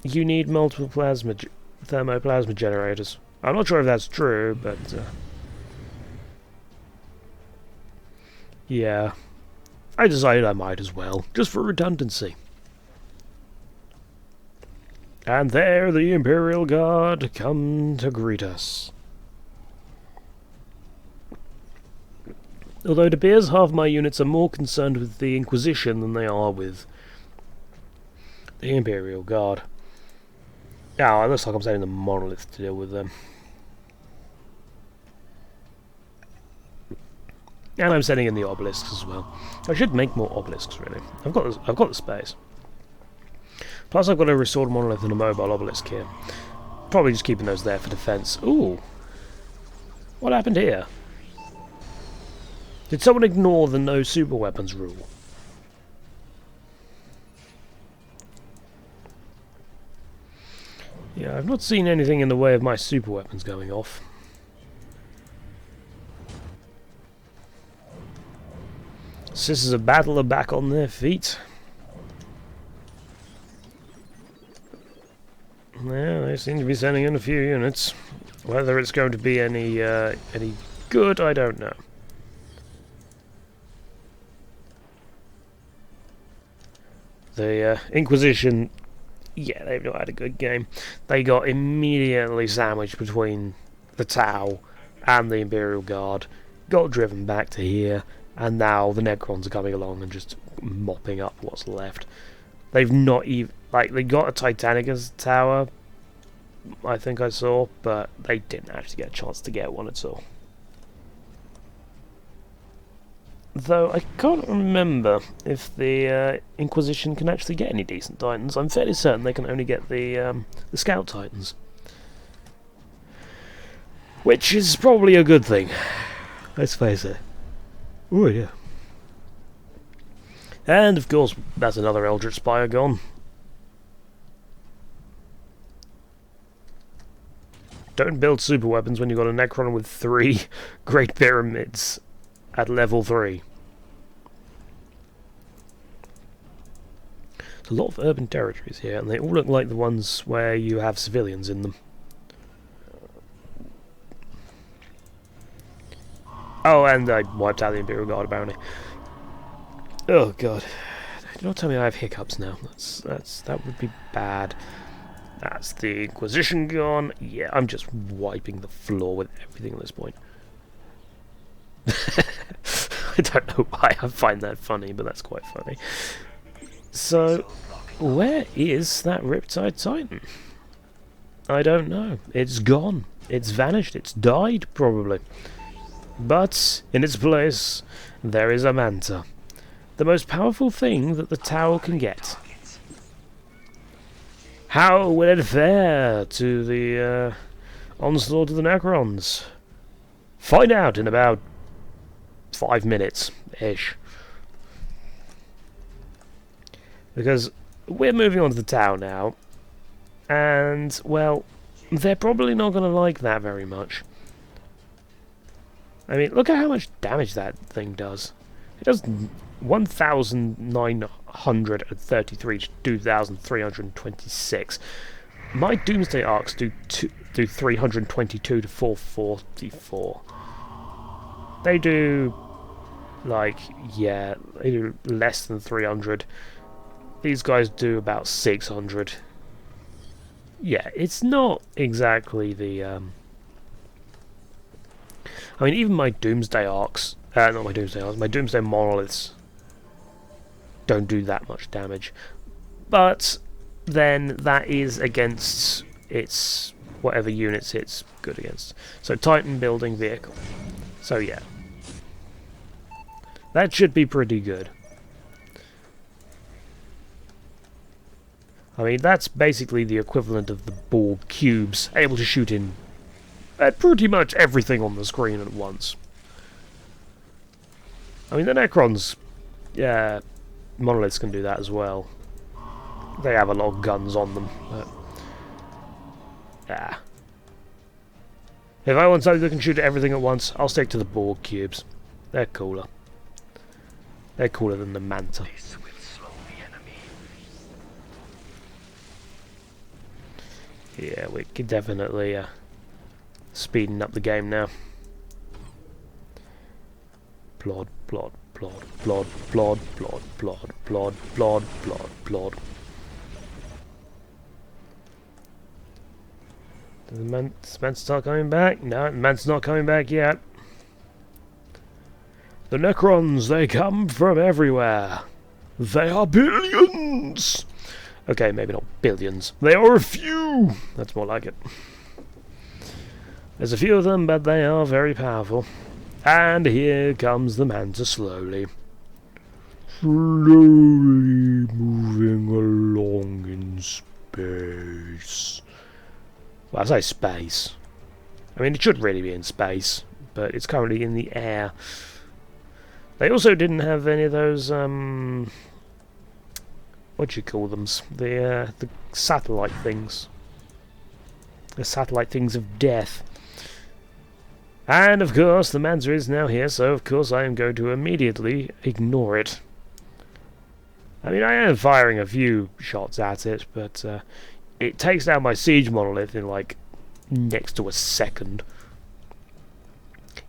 you need multiple thermoplasma generators. I'm not sure if that's true, but yeah, I decided I might as well, just for redundancy. And there the Imperial Guard come to greet us. Although it appears half my units are more concerned with the Inquisition than they are with the Imperial Guard. Oh, it looks like I'm sending the Monolith to deal with them. And I'm sending in the obelisks as well. I should make more obelisks, really. I've got the space. Plus I've got a restored monolith and a mobile obelisk here. Probably just keeping those there for defense. Ooh! What happened here? Did someone ignore the no super weapons rule? Yeah, I've not seen anything in the way of my super weapons going off. Sisters of Battle are back on their feet. Yeah, they seem to be sending in a few units. Whether it's going to be any good, I don't know. The Inquisition, yeah, they've not had a good game. They got immediately sandwiched between the Tau and the Imperial Guard, got driven back to here, and now the Necrons are coming along and just mopping up what's left. They've not even... Like, they got a Titanicus tower, I think I saw, but they didn't actually get a chance to get one at all. Though I can't remember if the Inquisition can actually get any decent Titans. I'm fairly certain they can only get the Scout Titans. Which is probably a good thing. Let's face it. Oh yeah. And of course, that's another Eldritch Spire gone. Don't build super weapons when you've got a Necron with 3 Great Pyramids at level 3. There's a lot of urban territories here, and they all look like the ones where you have civilians in them. Oh, and I wiped out the Imperial Guard apparently. Oh god. Don't tell me I have hiccups now. That would be bad. That's the Inquisition gone. Yeah, I'm just wiping the floor with everything at this point. I don't know why I find that funny, but that's quite funny. So, where is that Riptide Titan? I don't know. It's gone. It's vanished. It's died, probably. But, in its place, there is a Manta. The most powerful thing that the tower can get. How will it fare to the onslaught of the Necrons? Find out in about 5 minutes-ish. Because we're moving on to the tower now, and, well, they're probably not going to like that very much. I mean, look at how much damage that thing does. It does 1,933 to 2,326. My Doomsday Arcs do 322 to 444. They do, like, yeah, they do less than 300. These guys do about 600. Yeah, it's not exactly the, I mean, even my Doomsday Arcs, not my Doomsday Arcs, my Doomsday Monoliths don't do that much damage. But then that is against its whatever units it's good against. So Titan building vehicle. So yeah. That should be pretty good. I mean, that's basically the equivalent of the Borg cubes, able to shoot in at pretty much everything on the screen at once. I mean, the Necrons, yeah, monoliths can do that as well. They have a lot of guns on them, but yeah. If I want something that can shoot at everything at once, I'll stick to the Borg cubes. They're cooler. They're cooler than the Manta. This will slow the enemy. Yeah, we could definitely speeding up the game now. Plod, plod, plod, plod, plod, plod, plod, plod, plod, plod, plod. Does the man start coming back? No, the man's not coming back yet. The Necrons, they come from everywhere. They are billions! Okay, maybe not billions. They are a few! That's more like it. There's a few of them, but they are very powerful. And here comes the Manta slowly. Slowly moving along in space. Well, I say space. I mean, it should really be in space, but it's currently in the air. They also didn't have any of those, what do you call them? The satellite things. The satellite things of death. And, of course, the Manta is now here, so, of course, I am going to immediately ignore it. I mean, I am firing a few shots at it, but it takes down my siege monolith in, like, next to a second.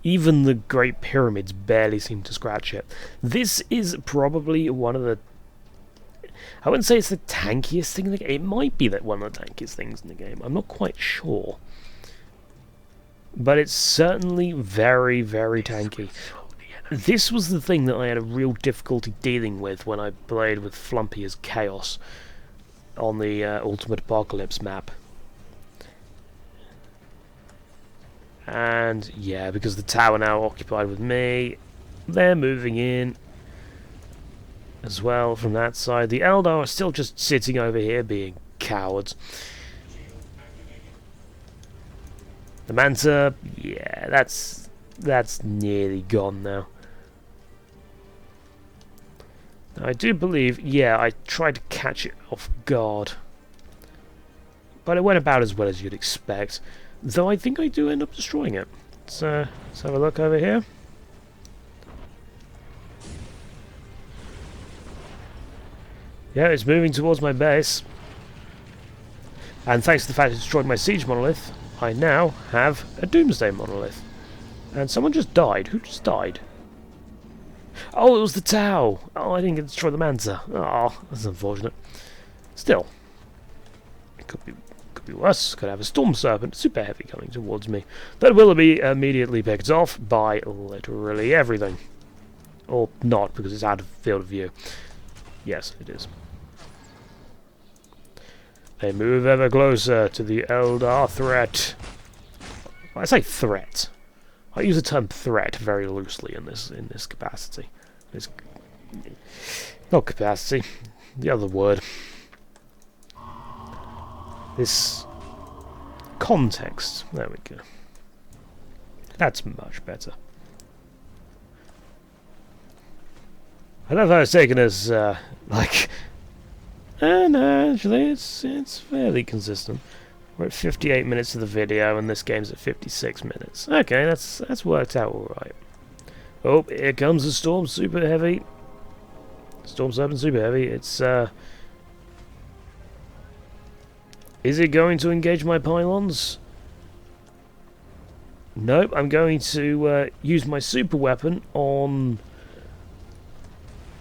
Even the Great Pyramids barely seem to scratch it. This is probably one of the... I wouldn't say it's the tankiest thing in the game. It might be that one of the tankiest things in the game. I'm not quite sure. But it's certainly very, very tanky. This was the thing that I had a real difficulty dealing with when I played with Flumpy as Chaos on the Ultimate Apocalypse map. And yeah, because the tower now occupied with me, they're moving in as well from that side. The Eldar are still just sitting over here being cowards. The Manta, yeah, that's nearly gone now. I do believe, yeah, I tried to catch it off guard. But it went about as well as you'd expect. Though I think I do end up destroying it. Let's have a look over here. Yeah, it's moving towards my base. And thanks to the fact it destroyed my siege monolith, I now have a doomsday monolith. And someone just died. Who just died? Oh, it was the Tau! Oh, I didn't get to destroy the Manta. Oh, that's unfortunate. Still. It could be worse. Could have a Storm Serpent super heavy coming towards me. That will be immediately picked off by literally everything. Or not, because it's out of field of view. Yes, it is. They move ever closer to the Eldar threat. I say threat. I use the term threat very loosely in this capacity. Not capacity. The other word. This context. There we go. That's much better. I love how it's taken as like. No, actually, it's fairly consistent. We're at 58 minutes of the video, and this game's at 56 minutes. Okay, that's worked out all right. Oh, here comes the Storm Super Heavy. Storm Serpent Super Heavy. It's is it going to engage my pylons? Nope, I'm going to use my super weapon on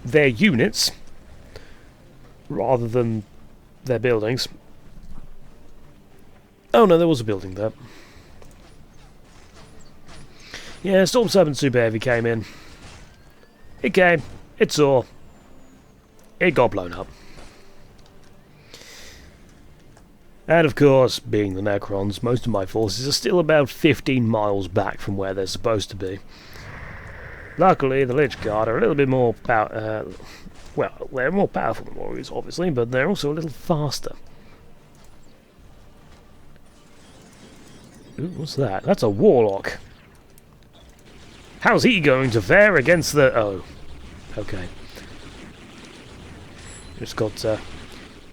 their units rather than their buildings. Oh no, there was a building there. Yeah, Storm Serpent Super Heavy came in. It came. It saw. It got blown up. And of course, being the Necrons, most of my forces are still about 15 miles back from where they're supposed to be. Luckily, the Lich Guard are a little bit more well, they're more powerful than warriors, obviously, but they're also a little faster. Ooh, what's that? That's a Warlock. How's he going to fare against the... Oh. Okay. Just got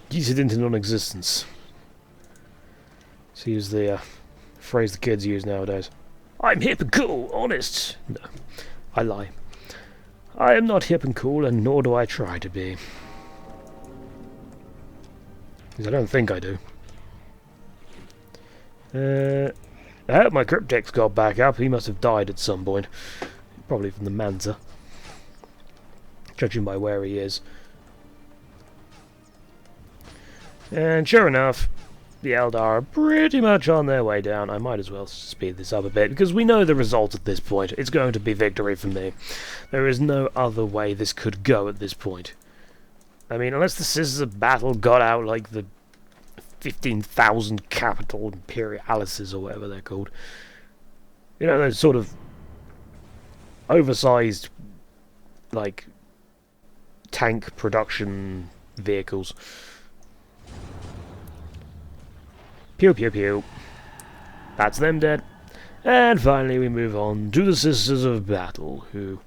yeeted into non-existence. To use the phrase the kids use nowadays. I'm hip and cool, honest. No, I lie. I am not hip and cool, and nor do I try to be. Because I don't think I do. I hope my Cryptex got back up. He must have died at some point. Probably from the Manta. Judging by where he is. And sure enough, The Eldar are pretty much on their way down. I might as well speed this up a bit, because we know the result at this point. It's going to be victory for me. There is no other way this could go at this point. I mean, unless the Scissors of Battle got out like the 15,000 Capital Imperialises, or whatever they're called. You know, those sort of oversized, like, tank production vehicles. Pew pew pew. That's them dead. And finally we move on to the Sisters of Battle, who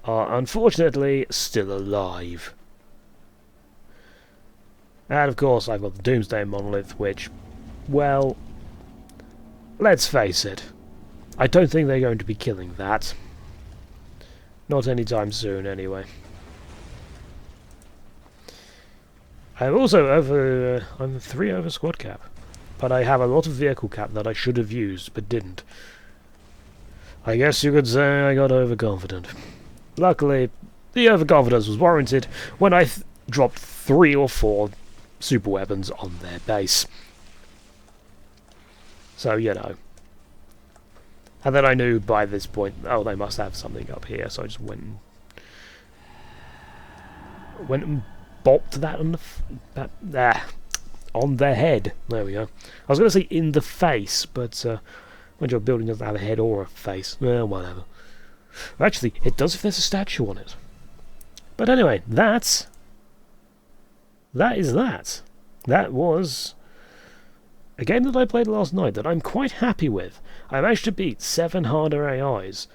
are unfortunately still alive. And of course I've got the Doomsday Monolith, which, well, let's face it, I don't think they're going to be killing that. Not anytime soon, anyway. I'm also over... I'm 3 over squad cap. But I have a lot of vehicle cap that I should have used, but didn't. I guess you could say I got overconfident. Luckily, the overconfidence was warranted when I dropped 3 or 4 super weapons on their base. So, you know. And then I knew by this point, oh, they must have something up here, so I just went and bopped that on the on their head. There we go. I was going to say in the face, but when your building doesn't have a head or a face, well, whatever. Actually, it does if there's a statue on it. But anyway, that is that. That was a game that I played last night that I'm quite happy with. I managed to beat 7 harder AIs.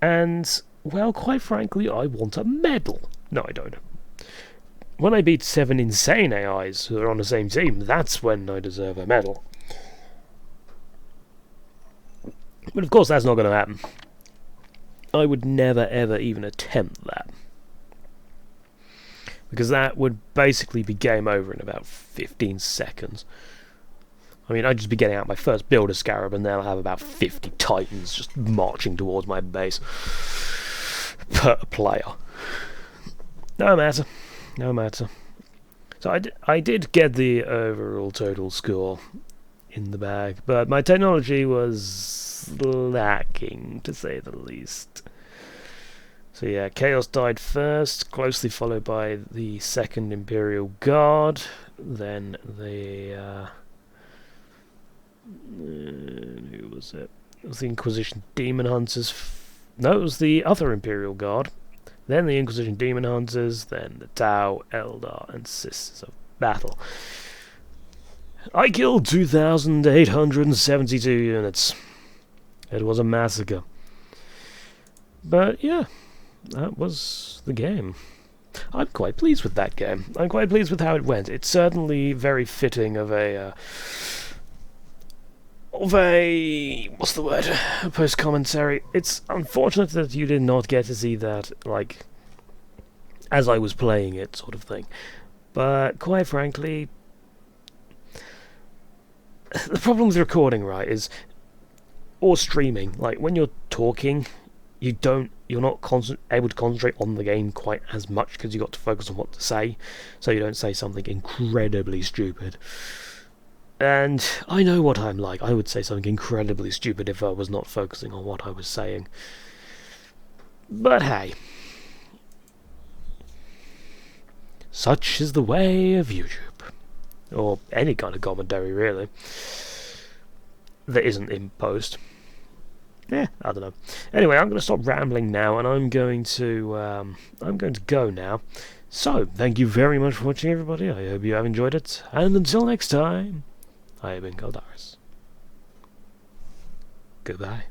And, well, quite frankly, I want a medal. No, I don't. When I beat 7 insane AIs who are on the same team, that's when I deserve a medal. But of course that's not going to happen. I would never ever even attempt that. Because that would basically be game over in about 15 seconds. I mean, I'd just be getting out my first Builder Scarab and then I'll have about 50 Titans just marching towards my base. Per player. No matter. No matter. So I did get the overall total score in the bag, but my technology was lacking, to say the least. So yeah, Chaos died first, closely followed by the 2nd Imperial Guard, then the... who was it? It was the Inquisition Demon Hunters. No, it was the other Imperial Guard. Then the Inquisition Demon Hunters, then the Tau, Eldar, and Sisters of Battle. I killed 2,872 units. It was a massacre. But yeah, that was the game. I'm quite pleased with that game. I'm quite pleased with how it went. It's certainly very fitting of a... what's the word? A post-commentary. It's unfortunate that you did not get to see that, like, as I was playing it, sort of thing. But, quite frankly, the problem with recording, right, is, or streaming, like, when you're talking, you're not able to concentrate on the game quite as much, because you've got to focus on what to say, so you don't say something incredibly stupid. And I know what I'm like. I would say something incredibly stupid if I was not focusing on what I was saying. But hey. Such is the way of YouTube. Or any kind of commentary, really. That isn't in post. Yeah, I don't know. Anyway, I'm going to stop rambling now, and I'm going to go now. So, thank you very much for watching, everybody. I hope you have enjoyed it. And until next time... I have been Caldaris. Goodbye.